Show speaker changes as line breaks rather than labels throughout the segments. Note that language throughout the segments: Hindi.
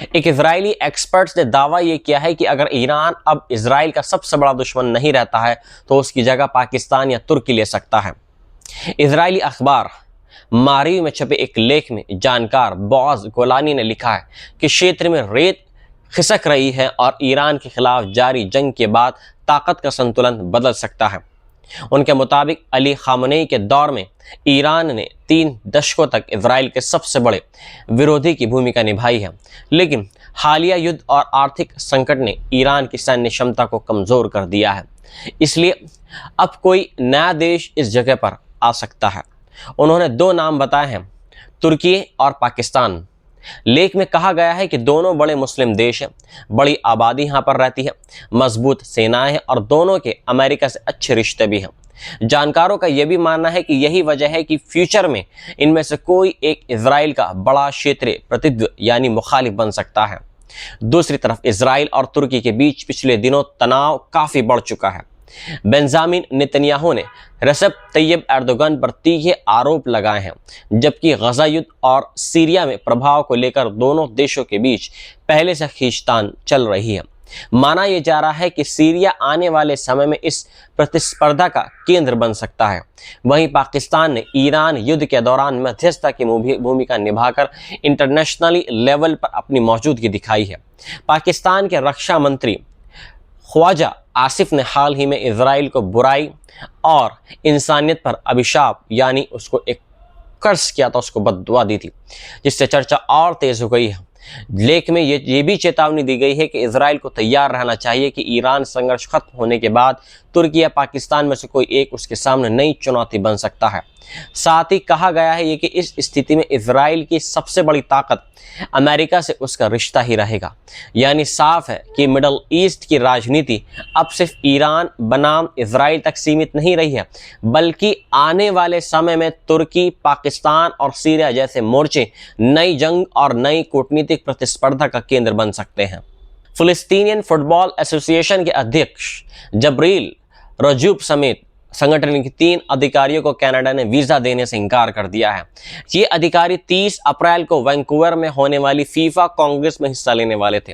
एक इजरायली एक्सपर्ट्स ने दावा यह किया है कि अगर ईरान अब इजराइल का सबसे बड़ा दुश्मन नहीं रहता है तो उसकी जगह पाकिस्तान या तुर्की ले सकता है। इजरायली अखबार मारीव में छपे एक लेख में जानकार बॉज गोलानी ने लिखा है कि क्षेत्र में रेत खिसक रही है और ईरान के खिलाफ जारी जंग के बाद ताकत का संतुलन बदल सकता है। उनके मुताबिक अली खामनेई के दौर में ईरान ने 3 दशकों तक इजराइल के सबसे बड़े विरोधी की भूमिका निभाई है, लेकिन हालिया युद्ध और आर्थिक संकट ने ईरान की सैन्य क्षमता को कमजोर कर दिया है। इसलिए अब कोई नया देश इस जगह पर आ सकता है। उन्होंने 2 नाम बताए हैं, तुर्की और पाकिस्तान। लेख में कहा गया है कि दोनों बड़े मुस्लिम देश हैं, बड़ी आबादी यहाँ पर रहती है, मजबूत सेनाएं हैं और दोनों के अमेरिका से अच्छे रिश्ते भी हैं। जानकारों का यह भी मानना है कि यही वजह है कि फ्यूचर में इनमें से कोई एक इजराइल का बड़ा क्षेत्रीय प्रतिद्वंदी यानी मुखालिफ बन सकता है। दूसरी तरफ इजराइल और तुर्की के बीच पिछले दिनों तनाव काफी बढ़ चुका है। बेंजामिन नेतन्याहू ने रेसेप तैयब एर्दोगन पर तीखे आरोप लगाए हैं, जबकि गजा युद्ध और सीरिया में प्रभाव को लेकर दोनों देशों के बीच पहले से खींचतान चल रही है। माना यह जा रहा है कि सीरिया आने वाले समय में इस प्रतिस्पर्धा का केंद्र बन सकता है। वहीं पाकिस्तान ने ईरान युद्ध के दौरान मध्यस्थता की भूमिका निभाकर इंटरनेशनली लेवल पर अपनी मौजूदगी दिखाई है। पाकिस्तान के रक्षा मंत्री ख्वाजा आसिफ ने हाल ही में इजराइल को बुराई और इंसानियत पर अभिशाप यानी उसको एक कर्ज किया था, उसको बद्दुआ दी थी, जिससे चर्चा और तेज हो गई है। लेख में ये भी चेतावनी दी गई है कि इजराइल को तैयार रहना चाहिए कि ईरान संघर्ष खत्म होने के बाद तुर्की या पाकिस्तान में से कोई एक उसके सामने नई चुनौती बन सकता है। साथ ही कहा गया है कि इस स्थिति में इजराइल की सबसे बड़ी ताकत अमेरिका से उसका रिश्ता ही रहेगा। यानी साफ है कि मिडल ईस्ट की राजनीति अब सिर्फ ईरान बनाम इजराइल तक सीमित नहीं रही है, बल्कि आने वाले समय में तुर्की, पाकिस्तान और सीरिया जैसे मोर्चे नई जंग और नई कूटनीतिक प्रतिस्पर्धा का केंद्र बन सकते हैं। फिलिस्तीनियन फुटबॉल एसोसिएशन के अध्यक्ष जबरील रजूब समेत संगठन के 3 अधिकारियों को कनाडा ने वीजा देने से इनकार कर दिया है। ये अधिकारी 30 अप्रैल को वैंकूवर में होने वाली फीफा कांग्रेस में हिस्सा लेने वाले थे।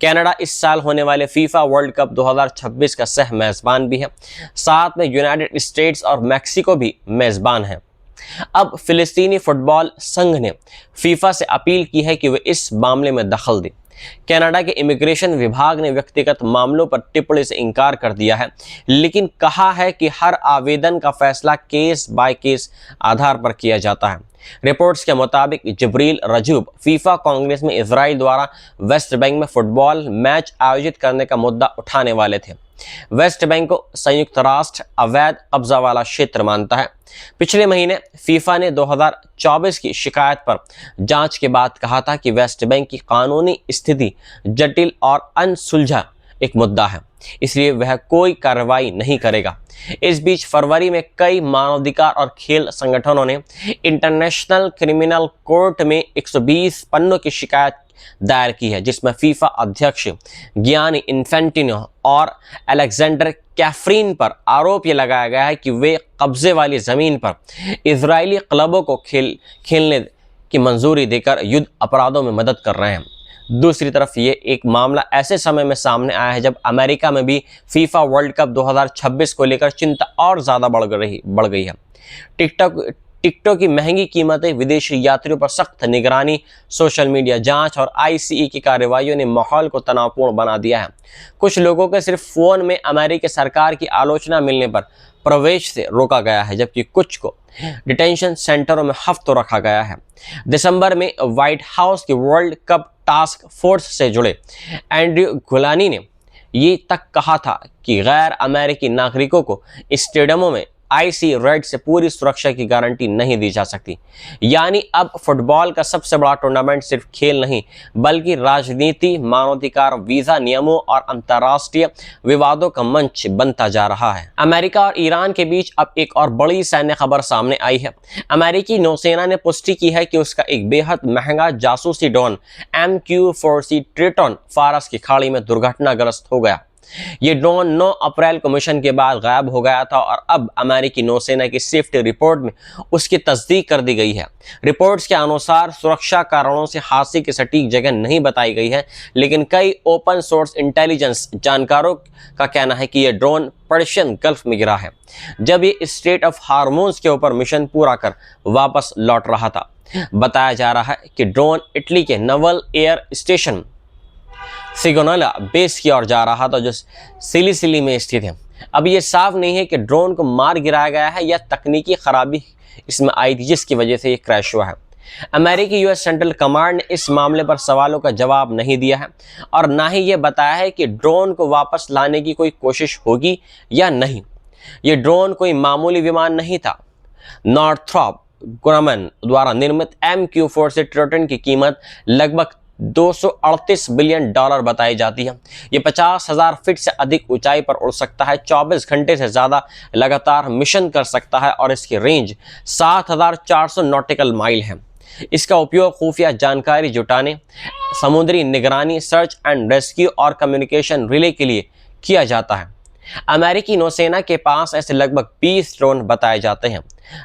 कनाडा इस साल होने वाले फीफा वर्ल्ड कप 2026 का सह मेजबान भी है। साथ में यूनाइटेड स्टेट्स और मैक्सिको भी मेजबान है। अब फिलिस्तीनी फुटबॉल संघ ने फीफा से अपील की है कि वे इस मामले में दखल दे। कनाडा के इमिग्रेशन विभाग ने व्यक्तिगत मामलों पर टिप्पणी से इनकार कर दिया है, लेकिन कहा है कि हर आवेदन का फैसला केस बाय केस आधार पर किया जाता है। रिपोर्ट्स के मुताबिक जबरील रजूब फीफा कांग्रेस में इजराइल द्वारा वेस्ट बैंक में फुटबॉल मैच आयोजित करने का मुद्दा उठाने वाले थे। वेस्ट बैंक को संयुक्त राष्ट्र अवैध कब्जा वाला क्षेत्र मानता है। पिछले महीने फीफा ने 2024 की शिकायत पर जांच के बाद कहा था कि वेस्ट बैंक की कानूनी स्थिति जटिल और अनसुलझा एक मुद्दा है, इसलिए वह कोई कार्रवाई नहीं करेगा। इस बीच फरवरी में कई मानवाधिकार और खेल संगठनों ने इंटरनेशनल क्रिमिनल कोर्ट में 120 पन्नों की शिकायत दायर की है, जिसमें फीफा अध्यक्ष गियानी इन्फेंटिनो और अलेक्जेंडर कैफरीन पर आरोप ये लगाया गया है कि वे कब्जे वाली जमीन पर इजरायली क्लबों को खेलने की मंजूरी देकर युद्ध अपराधों में मदद कर रहे हैं। दूसरी तरफ ये एक मामला ऐसे समय में सामने आया है जब अमेरिका में भी फीफा वर्ल्ड कप 2026 को लेकर चिंता और ज़्यादा बढ़ गई है। टिकटों की महंगी कीमतें, विदेशी यात्रियों पर सख्त निगरानी, सोशल मीडिया जांच और आईसीई की कार्रवाइयों ने माहौल को तनावपूर्ण बना दिया है। कुछ लोगों को सिर्फ फोन में अमेरिकी सरकार की आलोचना मिलने पर प्रवेश से रोका गया है, जबकि कुछ को डिटेंशन सेंटरों में हफ्तों रखा गया है। दिसंबर में व्हाइट हाउस की वर्ल्ड कप टास्क फोर्स से जुड़े एंड्रयू गुलानी ने ये तक कहा था कि गैर अमेरिकी नागरिकों को स्टेडियमों में आईसी रेड से पूरी सुरक्षा की गारंटी नहीं दी जा सकती। यानी अब फुटबॉल का सबसे बड़ा टूर्नामेंट सिर्फ खेल नहीं, बल्कि राजनीति, मानवाधिकार, वीजा नियमों और अंतर्राष्ट्रीय विवादों का मंच बनता जा रहा है। अमेरिका और ईरान के बीच अब एक और बड़ी सैन्य खबर सामने आई है। अमेरिकी नौसेना ने पुष्टि की है कि उसका एक बेहद महंगा जासूसी ड्रोन MQ-4C ट्रिटन फारस की खाड़ी में दुर्घटनाग्रस्त हो गया। ये ड्रोन 9 अप्रैल को मिशन के बाद गायब हो गया था और अब अमेरिकी नौसेना की सेफ्टी रिपोर्ट में उसकी तस्दीक कर दी गई है। रिपोर्ट्स के अनुसार सुरक्षा कारणों से हादसे की सटीक जगह नहीं बताई गई है, लेकिन कई ओपन सोर्स इंटेलिजेंस जानकारों का कहना है कि यह ड्रोन पर्शियन गल्फ में गिरा है जब ये स्ट्रेट ऑफ हार्मोज के ऊपर मिशन पूरा कर वापस लौट रहा था। बताया जा रहा है कि ड्रोन इटली के नवल एयर स्टेशन सिगोनाला बेस की ओर जा रहा था जो सिलिसिली में स्थित है। अब ये साफ नहीं है कि ड्रोन को मार गिराया गया है या तकनीकी खराबी इसमें आई थी जिसकी वजह से ये क्रैश हुआ है। अमेरिकी यूएस सेंट्रल कमांड ने इस मामले पर सवालों का जवाब नहीं दिया है और ना ही ये बताया है कि ड्रोन को वापस लाने की कोई कोशिश होगी या नहीं। ये ड्रोन कोई मामूली विमान नहीं था। नॉर्थ्रॉप ग्रामन द्वारा निर्मित MQ-4 से ट्रिटन की कीमत लगभग 238 बिलियन डॉलर बताई जाती है। ये 50,000 फीट से अधिक ऊंचाई पर उड़ सकता है, 24 घंटे से ज़्यादा लगातार मिशन कर सकता है और इसकी रेंज 7,400 नॉटिकल माइल है। इसका उपयोग खुफिया जानकारी जुटाने, समुद्री निगरानी, सर्च एंड रेस्क्यू और कम्युनिकेशन रिले के लिए किया जाता है। अमेरिकी नौसेना के पास ऐसे लगभग 20 ड्रोन बताए जाते हैं।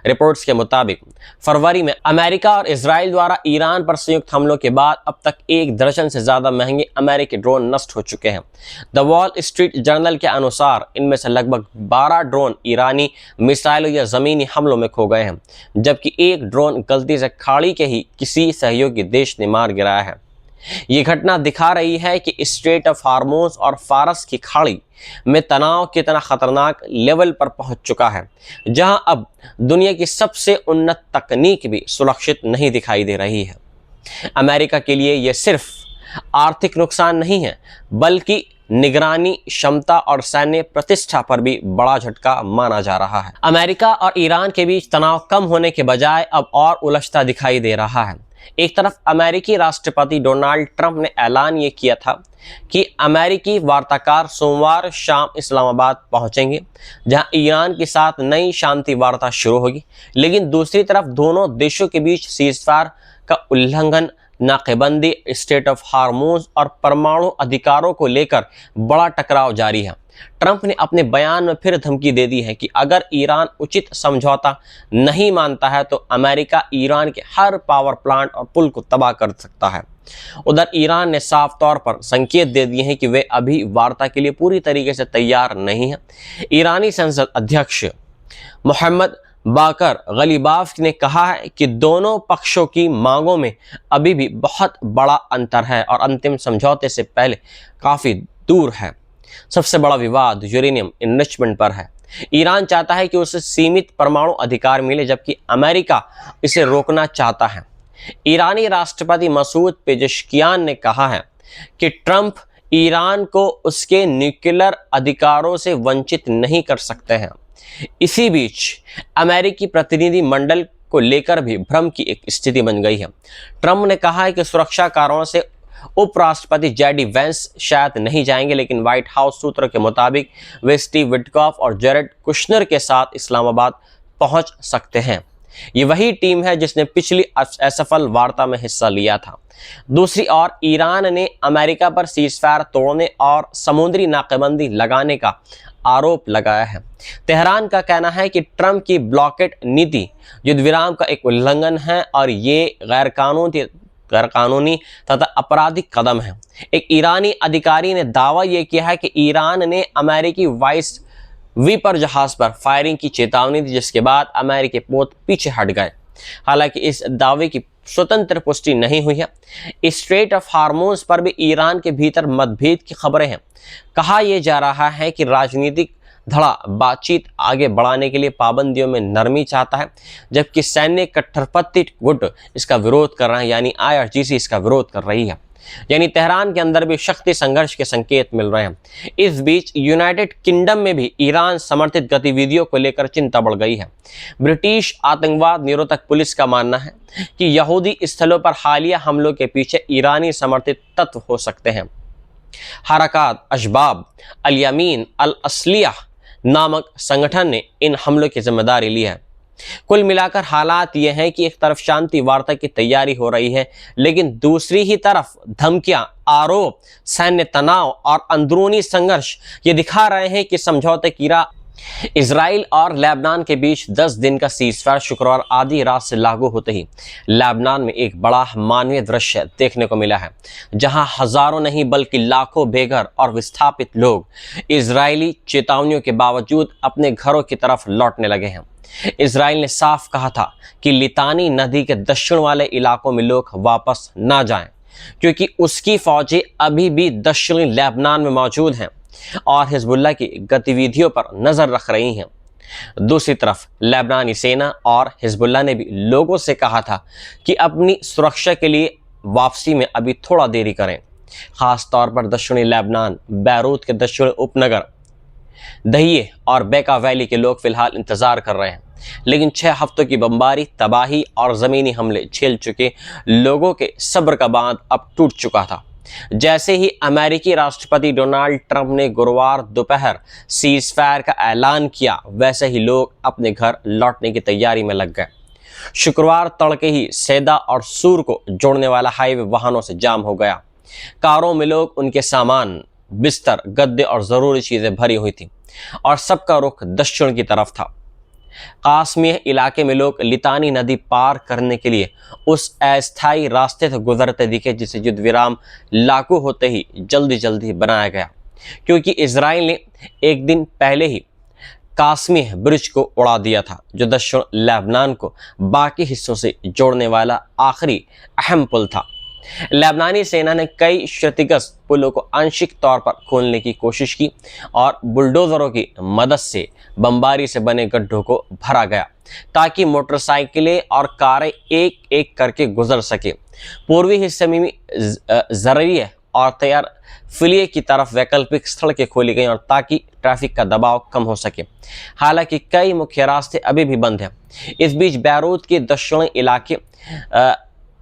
रिपोर्ट्स के मुताबिक फरवरी में अमेरिका और इजराइल द्वारा ईरान पर संयुक्त हमलों के बाद अब तक 1 दर्जन से ज्यादा महंगे अमेरिकी ड्रोन नष्ट हो चुके हैं। द वॉल स्ट्रीट जर्नल के अनुसार इनमें से लगभग 12 ड्रोन ईरानी मिसाइलों या जमीनी हमलों में खो गए हैं, जबकि 1 ड्रोन गलती से खाड़ी के ही किसी सहयोगी देश ने मार गिराया है। ये घटना दिखा रही है कि स्ट्रेट ऑफ हार्मोज और फारस की खाड़ी में तनाव कितना खतरनाक लेवल पर पहुंच चुका है, जहां अब दुनिया की सबसे उन्नत तकनीक भी सुरक्षित नहीं दिखाई दे रही है। अमेरिका के लिए यह सिर्फ आर्थिक नुकसान नहीं है, बल्कि निगरानी क्षमता और सैन्य प्रतिष्ठा पर भी बड़ा झटका माना जा रहा है। अमेरिका और ईरान के बीच तनाव कम होने के बजाय अब और उलझता दिखाई दे रहा है। एक तरफ अमेरिकी राष्ट्रपति डोनाल्ड ट्रंप ने ऐलान ये किया था कि अमेरिकी वार्ताकार सोमवार शाम इस्लामाबाद पहुंचेंगे, जहां ईरान के साथ नई शांति वार्ता शुरू होगी, लेकिन दूसरी तरफ दोनों देशों के बीच सीजफायर का उल्लंघन, नाकेबंदी, स्टेट ऑफ हार्मोज और परमाणु अधिकारों को लेकर बड़ा टकराव जारी है। ट्रंप ने अपने बयान में फिर धमकी दे दी है कि अगर ईरान उचित समझौता नहीं मानता है तो अमेरिका ईरान के हर पावर प्लांट और पुल को तबाह कर सकता है। उधर ईरान ने साफ तौर पर संकेत दे दिए हैं कि वे अभी वार्ता के लिए पूरी तरीके से तैयार नहीं है। ईरानी संसद अध्यक्ष मोहम्मद बाकर गलीबाफ ने कहा है कि दोनों पक्षों की मांगों में अभी भी बहुत बड़ा अंतर है और अंतिम समझौते से पहले काफी दूर है। सबसे बड़ा विवाद यूरेनियम इनरिचमेंट पर है। ईरान चाहता है कि उसे सीमित परमाणु अधिकार मिले, जबकि अमेरिका इसे रोकना चाहता है। ईरानी राष्ट्रपति मसूद पेजेश्कियान ने कहा है कि ट्रंप ईरान को उसके न्यूक्लियर अधिकारों से वंचित नहीं कर सकते हैं। इसी बीच अमेरिकी प्रतिनिधि मंडल को लेकर भी भ्रम की एक स्थिति बन गई है। ट्रंप ने कहा है कि सुरक्षा कारणों से उपराष्ट्रपति जेडी वेंस शायद नहीं जाएंगे, लेकिन व्हाइट हाउस सूत्रों के मुताबिक वे स्टीव विटकॉफ और जेरेड कुशनर के साथ इस्लामाबाद पहुंच सकते हैं। ये वही टीम है जिसने पिछली असफल वार्ता में हिस्सा लिया था। दूसरी ओर ईरान ने अमेरिका पर सीजफायर तोड़ने और समुद्री नाकेबंदी लगाने का आरोप लगाया है। तेहरान का कहना है कि ट्रंप की ब्लॉकेड नीति युद्ध विराम का एक उल्लंघन है और ये गैरकानूनी तथा आपराधिक कदम है। एक ईरानी अधिकारी ने दावा यह किया है कि ईरान ने अमेरिकी वाइस वीपर जहाज पर फायरिंग की चेतावनी दी, जिसके बाद अमेरिकी पोत पीछे हट गए। हालांकि इस दावे की स्वतंत्र पुष्टि नहीं हुई है। स्ट्रेट ऑफ हार्मोज पर भी ईरान के भीतर मतभेद की खबरें हैं। कहा यह जा रहा है कि राजनीतिक धड़ा बातचीत आगे बढ़ाने के लिए पाबंदियों में नरमी चाहता है, जबकि सैन्य कट्टरपंथी गुट इसका विरोध कर रहे हैं, यानी IRGC इसका विरोध कर रही है। यानी तेहरान के अंदर भी शक्ति संघर्ष के संकेत मिल रहे हैं। इस बीच यूनाइटेड किंगडम में भी ईरान समर्थित गतिविधियों को लेकर चिंता बढ़ गई है। ब्रिटिश आतंकवाद निरोधक पुलिस का मानना है कि यहूदी स्थलों पर हालिया हमलों के पीछे ईरानी समर्थित तत्व हो सकते हैं। हरकत अशबाब अल यमीन अल असलिया नामक संगठन ने इन हमलों की जिम्मेदारी ली है। कुल मिलाकर हालात ये हैं कि एक तरफ शांति वार्ता की तैयारी हो रही है, लेकिन दूसरी ही तरफ धमकियां, आरोप, सैन्य तनाव और अंदरूनी संघर्ष ये दिखा रहे हैं कि समझौते की राह इजराइल और लेबनान के बीच 10 दिन का सीजफायर शुक्रवार आधी रात से लागू होते ही लेबनान में एक बड़ा मानवीय दृश्य देखने को मिला है, जहां हजारों नहीं बल्कि लाखों बेघर और विस्थापित लोग इजरायली चेतावनियों के बावजूद अपने घरों की तरफ लौटने लगे हैं। इजराइल ने साफ कहा था कि लितानी नदी के दक्षिण वाले इलाकों में लोग वापस ना जाएं, क्योंकि उसकी फौजें अभी भी दक्षिणी लेबनान में मौजूद हैं और हिजबुल्लाह की गतिविधियों पर नजर रख रही हैं। दूसरी तरफ लेबनानी सेना और हिजबुल्लाह ने भी लोगों से कहा था कि अपनी सुरक्षा के लिए वापसी में अभी थोड़ा देरी करें। खास तौर पर दक्षिणी लेबनान, बैरूत के दक्षिणी उपनगर दहिये और बेका वैली के लोग फिलहाल इंतजार कर रहे हैं, लेकिन 6 हफ्तों की बमबारी, तबाही और जमीनी हमले झेल चुके लोगों के सब्र का बांध अब टूट चुका था। जैसे ही अमेरिकी राष्ट्रपति डोनाल्ड ट्रंप ने गुरुवार दोपहर सीजफायर का ऐलान किया, वैसे ही लोग अपने घर लौटने की तैयारी में लग गए। शुक्रवार तड़के ही सैदा और सूर को जोड़ने वाला हाईवे वाहनों से जाम हो गया। कारों में लोग, उनके सामान, बिस्तर, गद्दे और जरूरी चीजें भरी हुई थी और सबका रुख दक्षिण की तरफ था। कासमिया इलाके में लोग लितानी नदी पार करने के लिए उस अस्थायी रास्ते से गुजरते दिखे जिसे युद्ध विराम लागू होते ही जल्दी जल्दी बनाया गया, क्योंकि इजराइल ने एक दिन पहले ही कासमिया ब्रिज को उड़ा दिया था, जो दक्षिण लेबनान को बाकी हिस्सों से जोड़ने वाला आखिरी अहम पुल था। लेबनानी सेना ने कई क्षतिग्रस्त पुलों को आंशिक तौर पर खोलने की कोशिश की और बुलडोजरों की मदद से बमबारी से बने गड्ढों को भरा गया, ताकि मोटरसाइकिलें और कारें एक एक करके गुजर सके। पूर्वी हिस्से में जरिए और तैयार फिलिए की तरफ वैकल्पिक सड़कें खोली गई और ताकि ट्रैफिक का दबाव कम हो सके। हालांकि कई मुख्य रास्ते अभी भी बंद हैं। इस बीच बैरूत के दक्षिणी इलाके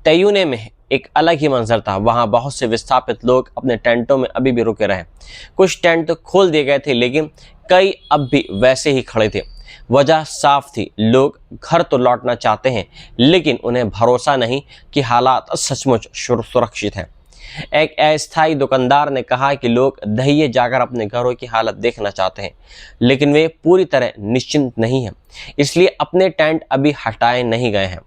तयूने में एक अलग ही मंजर था। वहां बहुत से विस्थापित लोग अपने टेंटों में अभी भी रुके रहे। कुछ टेंट तो खोल दिए गए थे, लेकिन कई अब भी वैसे ही खड़े थे। वजह साफ थी, लोग घर तो लौटना चाहते हैं, लेकिन उन्हें भरोसा नहीं कि हालात सचमुच सुरक्षित हैं। एक अस्थायी दुकानदार ने कहा कि लोग दहिये जाकर अपने घरों की हालत देखना चाहते हैं, लेकिन वे पूरी तरह निश्चिंत नहीं हैं, इसलिए अपने टेंट अभी हटाए नहीं गए हैं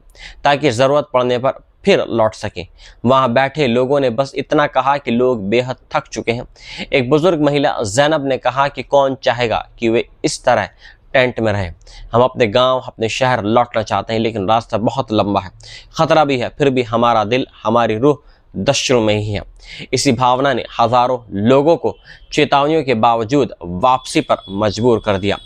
ताकि ज़रूरत पड़ने पर फिर लौट सकें। वहां बैठे लोगों ने बस इतना कहा कि लोग बेहद थक चुके हैं। एक बुजुर्ग महिला जैनब ने कहा कि कौन चाहेगा कि वे इस तरह टेंट में रहें। हम अपने गांव, अपने शहर लौटना चाहते हैं, लेकिन रास्ता बहुत लंबा है, खतरा भी है, फिर भी हमारा दिल, हमारी रूह दक्षिण में ही है। इसी भावना ने हजारों लोगों को चेतावनियों के बावजूद वापसी पर मजबूर कर दिया।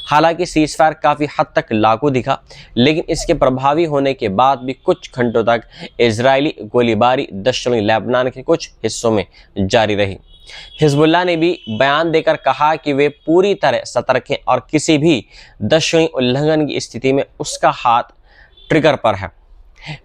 हालांकि सीजफायर काफ़ी हद तक लागू दिखा, लेकिन इसके प्रभावी होने के बाद भी कुछ घंटों तक इजरायली गोलीबारी दक्षिणी लेबनान के कुछ हिस्सों में जारी रही। हिजबुल्लाह ने भी बयान देकर कहा कि वे पूरी तरह सतर्क हैं और किसी भी दक्षिणी उल्लंघन की स्थिति में उसका हाथ ट्रिगर पर है।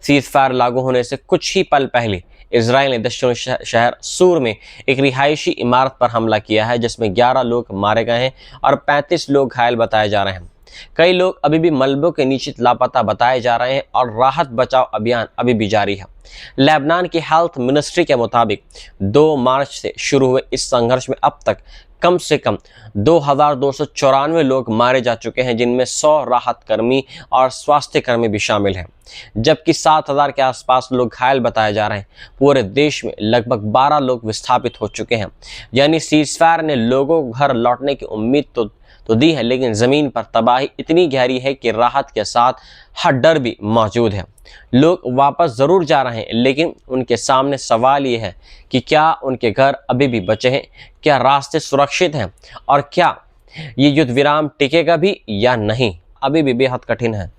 सीजफायर लागू होने से कुछ ही पल पहले इजराइल ने दक्षिणी शहर सूर में एक रिहायशी इमारत पर हमला किया है, जिसमें 11 लोग मारे गए हैं और 35 लोग घायल बताए जा रहे हैं। कई लोग अभी भी मलबों के नीचे लापता बताए जा रहे हैं और राहत बचाव अभियान अभी भी जारी है। लेबनान की हेल्थ मिनिस्ट्री के मुताबिक 2 मार्च से शुरू हुए इस संघर्ष में अब तक कम से कम 2294 लोग मारे जा चुके हैं, जिनमें 100 राहत कर्मी और स्वास्थ्य कर्मी भी शामिल हैं, जबकि 7000 के आसपास लोग घायल बताए जा रहे हैं। पूरे देश में लगभग 12 लोग विस्थापित हो चुके हैं। यानी सीजफायर ने लोगों को घर लौटने की उम्मीद तो दी है, लेकिन ज़मीन पर तबाही इतनी गहरी है कि राहत के साथ हर डर भी मौजूद है। लोग वापस ज़रूर जा रहे हैं, लेकिन उनके सामने सवाल ये है कि क्या उनके घर अभी भी बचे हैं, क्या रास्ते सुरक्षित हैं और क्या ये युद्ध विराम टिकेगा भी या नहीं, अभी भी बेहद कठिन है।